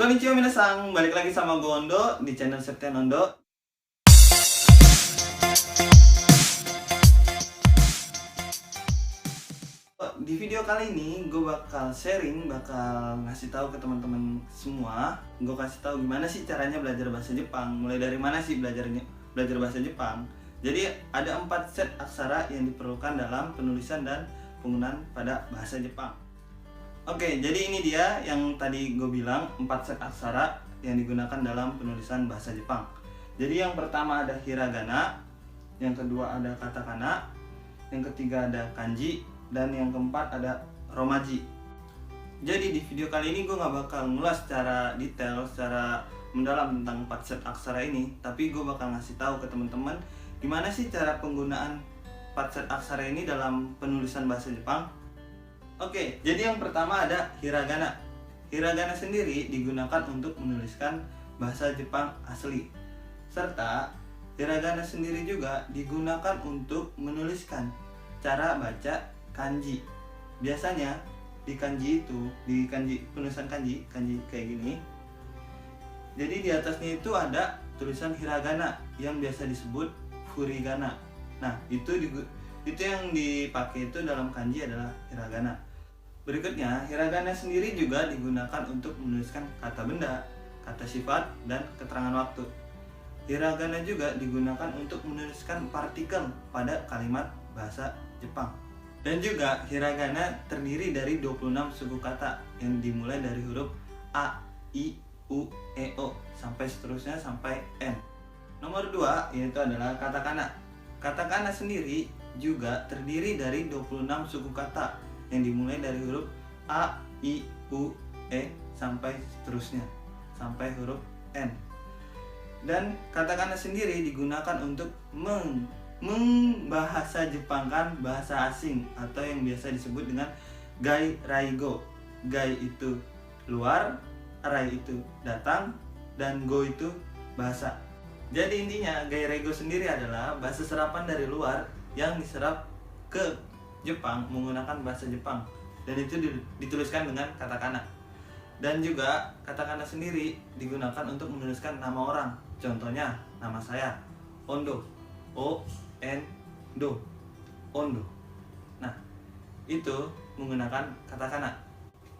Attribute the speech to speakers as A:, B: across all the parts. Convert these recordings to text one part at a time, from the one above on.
A: Konnichiwa minasan, balik lagi sama gue Ondo di channel Septian Ondo. Di video kali ini gue bakal sharing, bakal ngasih tahu ke teman-teman semua. Gue kasih tahu gimana sih caranya belajar bahasa Jepang. Mulai dari mana sih belajar bahasa Jepang. Jadi ada 4 set aksara yang diperlukan dalam penulisan dan penggunaan pada bahasa Jepang. Oke, jadi ini dia yang tadi gue bilang 4 set aksara yang digunakan dalam penulisan bahasa Jepang. Jadi yang pertama ada hiragana, yang kedua ada katakana, yang ketiga ada kanji, dan yang keempat ada romaji. Jadi di video kali ini gue gak bakal ngulas secara detail, secara mendalam tentang 4 set aksara ini, tapi gue bakal ngasih tahu ke teman-teman gimana sih cara penggunaan 4 set aksara ini dalam penulisan bahasa Jepang. Oke, jadi yang pertama ada hiragana. Hiragana sendiri digunakan untuk menuliskan bahasa Jepang asli. Serta hiragana sendiri juga digunakan untuk menuliskan cara baca kanji. Biasanya di kanji itu, di kanji penulisan kanji kayak gini. Jadi di atasnya itu ada tulisan hiragana yang biasa disebut furigana. Nah, itu yang dipakai itu dalam kanji adalah hiragana. Berikutnya, hiragana sendiri juga digunakan untuk menuliskan kata benda, kata sifat, dan keterangan waktu. Hiragana juga digunakan untuk menuliskan partikel pada kalimat bahasa Jepang. Dan juga hiragana terdiri dari 26 suku kata yang dimulai dari huruf A, I, U, E, O sampai seterusnya sampai N. Nomor 2 yaitu adalah katakana. Katakana sendiri juga terdiri dari 26 suku kata yang dimulai dari huruf A, I, U, E sampai seterusnya sampai huruf N. Dan katakana sendiri digunakan untuk membahasa Jepangkan bahasa asing atau yang biasa disebut dengan gai raigo. Gai itu luar, rai itu datang, dan go itu bahasa. Jadi intinya gai raigo sendiri adalah bahasa serapan dari luar yang diserap ke Jepang menggunakan bahasa Jepang, dan itu dituliskan dengan katakana. Dan juga katakana sendiri digunakan untuk menuliskan nama orang. Contohnya nama saya Ondo, O N Do, Ondo. Nah, itu menggunakan katakana.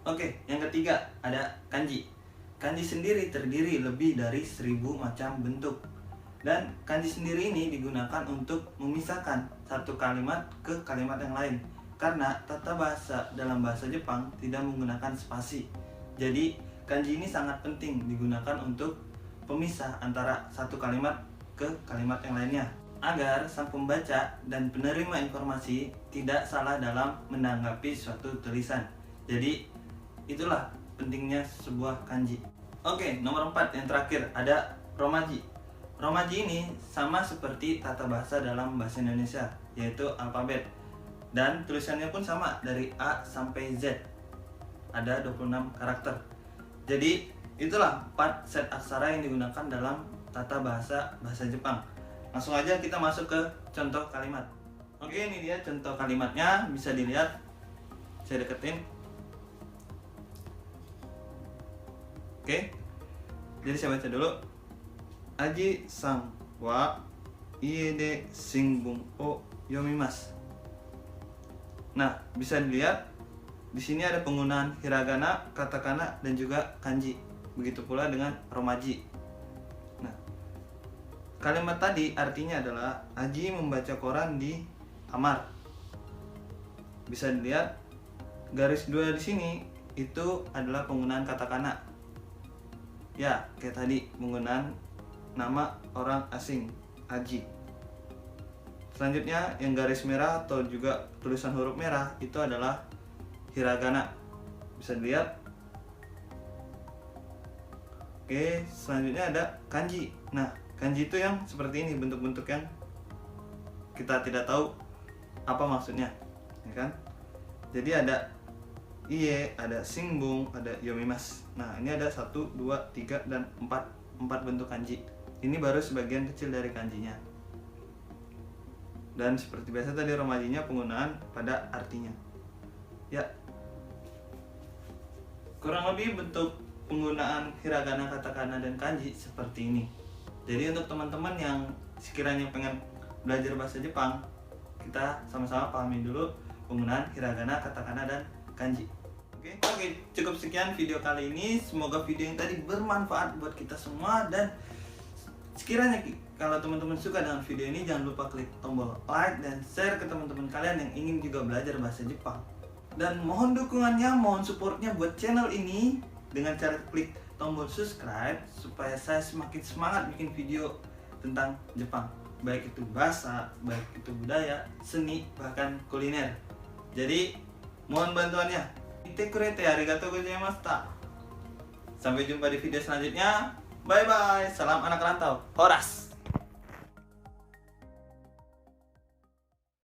A: Oke, yang ketiga ada kanji. Kanji sendiri terdiri lebih dari 1000 macam bentuk. Dan kanji sendiri ini digunakan untuk memisahkan satu kalimat ke kalimat yang lain. Karena tata bahasa dalam bahasa Jepang tidak menggunakan spasi. Jadi kanji ini sangat penting digunakan untuk pemisah antara satu kalimat ke kalimat yang lainnya, agar sang pembaca dan penerima informasi tidak salah dalam menanggapi suatu tulisan. Jadi itulah pentingnya sebuah kanji. Oke, nomor 4 yang terakhir ada romaji. Romaji ini sama seperti tata bahasa dalam bahasa Indonesia, yaitu alfabet. Dan tulisannya pun sama dari A sampai Z. Ada 26 karakter. Jadi itulah 4 set aksara yang digunakan dalam tata bahasa Jepang. Langsung aja kita masuk ke contoh kalimat. Oke, ini dia contoh kalimatnya, bisa dilihat. Saya deketin. Oke. Jadi saya baca dulu. Aji san wa ie de shinbun o yomimasu. Nah, bisa dilihat di sini ada penggunaan hiragana, katakana, dan juga kanji. Begitu pula dengan romaji. Nah, kalimat tadi artinya adalah Aji membaca koran di kamar. Bisa dilihat garis 2 di sini itu adalah penggunaan katakana. Ya, kayak tadi penggunaan nama orang asing, Aji. Selanjutnya yang garis merah atau juga tulisan huruf merah itu adalah hiragana. Bisa dilihat. Oke, selanjutnya ada kanji. Nah, kanji itu yang seperti ini, bentuk-bentuk yang kita tidak tahu apa maksudnya, ya kan? Jadi ada ie, ada shinbun, ada yomimasu. Nah, ini ada 1, 2, 3, dan 4 bentuk kanji. Ini baru sebagian kecil dari kanjinya. Dan seperti biasa tadi romajinya penggunaan pada artinya. Ya. Kurang lebih bentuk penggunaan hiragana, katakana, dan kanji seperti ini. Jadi untuk teman-teman yang sekiranya pengen belajar bahasa Jepang, kita sama-sama pahami dulu penggunaan hiragana, katakana, dan kanji. Oke, cukup sekian video kali ini. Semoga video yang tadi bermanfaat buat kita semua, dan sekiranya kalau teman-teman suka dengan video ini, jangan lupa klik tombol like dan share ke teman-teman kalian yang ingin juga belajar bahasa Jepang. Dan mohon dukungannya, mohon supportnya buat channel ini dengan cara klik tombol subscribe supaya saya semakin semangat bikin video tentang Jepang, baik itu bahasa, baik itu budaya, seni, bahkan kuliner. Jadi mohon bantuannya. Ite kurete arigatou gozaimashita. Sampai jumpa di video selanjutnya. Bye bye. Salam anak rantau. Horas.